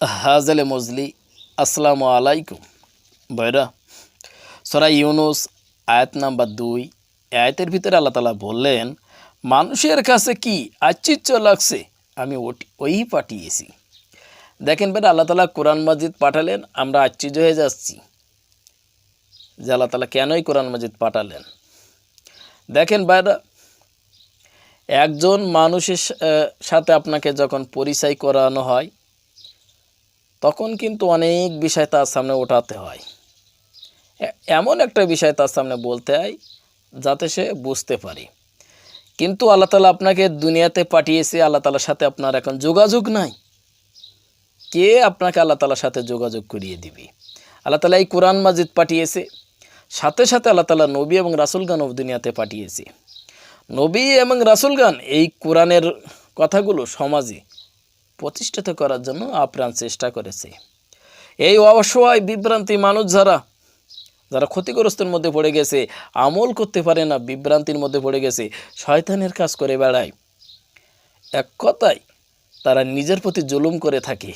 হাজলে মজলি আসসালামু আলাইকুম ভাইরা। সূরা ইউনুস আয়াত নাম্বার 2 আয়াতের ভিতরে আল্লাহ তাআলা বললেন, মানুষের কাছে কি আশ্চর্য লাগছে, আমি ওই পাঠিয়েছি। দেখেন ভাইরা, আল্লাহ তাআলা কোরআন মাজিদ পাঠালেন, আমরা আশ্চর্য হয়ে যাচ্ছি যে আল্লাহ তাআলা কেনই কোরআন মাজিদ পাঠালেন। দেখেন ভাইরা, একজন মানুষের সাথে আপনাকে যখন পরিচয় করানো হয় তখন কিন্তু অনেক বিষয় তার সামনে ওঠাতে হয়, এমন একটা বিষয় তার সামনে বলতে হয় যাতে সে বুঝতে পারে। কিন্তু আল্লাহ তাআলা আপনাকে দুনিয়াতে পাঠিয়েছে, আল্লাহ তাআলার সাথে আপনার এখন যোগাযোগ নাই। কে আপনাকে আল্লাহ তাআলার সাথে যোগাযোগ করিয়ে দিবে? আল্লাহ তাআলা এই কোরআন মাজিদ পাঠিয়েছে, সাথে সাথে আল্লাহ তাআলা নবী এবং রাসূলগণ দুনিয়াতে পাঠিয়েছে। নবী এবং রাসূলগণ এই কোরআনের কথাগুলো সমাজে প্রতিষ্ঠিত করার জন্য আপ্রাণ চেষ্টা করেছে। এই অসহায় বিভ্রান্তি মানুষ যারা ক্ষতিগ্রস্তের মধ্যে পড়ে গেছে, আমল করতে পারে না, বিভ্রান্তির মধ্যে পড়ে গেছে, শয়তানের কাজ করে বেড়ায়, এক কথায় তারা নিজের প্রতি জুলুম করে থাকে।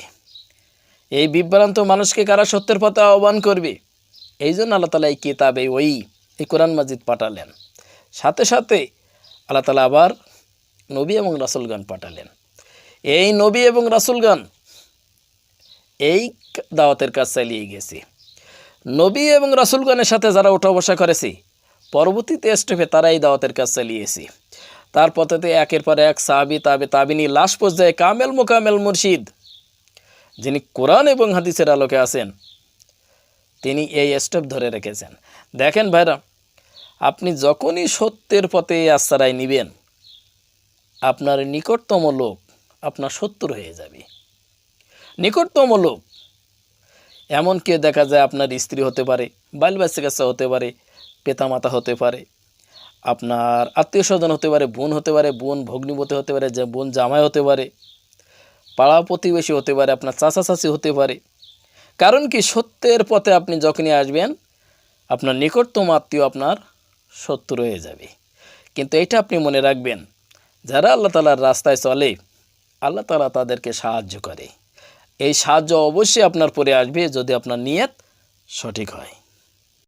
এই বিভ্রান্ত মানুষকে কারা সত্যের পথে আহ্বান করবে? এই জন্য আল্লাহ তাআলা এই কিতাবে এই কোরআন মাজিদ পাঠালেন। সাথে সাথে আল্লাহ তাআলা আবার নবী এবং রাসূলগণ পাঠালেন। এই নবী এবং রাসূলগণ এই দাওয়াতের কাজ চালিয়ে গেছে। নবী এবং রাসূলগণের সাথে যারা ওঠা বসা করেছে, পরবর্তীতে স্টেপে তারা এই দাওয়াতের কাজ চালিয়েছে। তার পথেতে একের পর এক সাহাবী, তাবিনী, লাস্ট পর্যায়ে কামেল মোকামেল মুর্শিদ, যিনি কোরআন এবং হাদিসের আলোকে আছেন, তিনি এই স্টেপ ধরে রেখেছেন। দেখেন ভাইরা, আপনি যখনই সত্যের পথে আশ্রয় নেবেন, আপনার নিকটতম লোক আপনার শত্রু হয়ে যাবে। নিকটতম লোক এমনকি দেখা যায় আপনার স্ত্রী হতে পারে, বাল বাচ্চা হতে পারে, পিতামাতা হতে পারে, আপনার আত্মীয় স্বজন হতে পারে, বোন হতে পারে, বোন ভগ্নিপতি হতে পারে, বোন জামাই হতে পারে, পাড়া প্রতিবেশী হতে পারে, আপনার চাচা চাচি হতে পারে। কারণ কি, সত্যের পথে আপনি যখনই আসবেন, আপনার নিকটতম আত্মীয় আপনার শত্রু হয়ে যাবে। কিন্তু এটা আপনি মনে রাখবেন, যারা আল্লাহ তাআলার রাস্তায় চলে, আল্লাহ তাআলা তাদেরকে সাহায্য করে। এই সাহায্য অবশ্যই আপনার পরে আসবে যদি আপনার নিয়ত সঠিক হয়।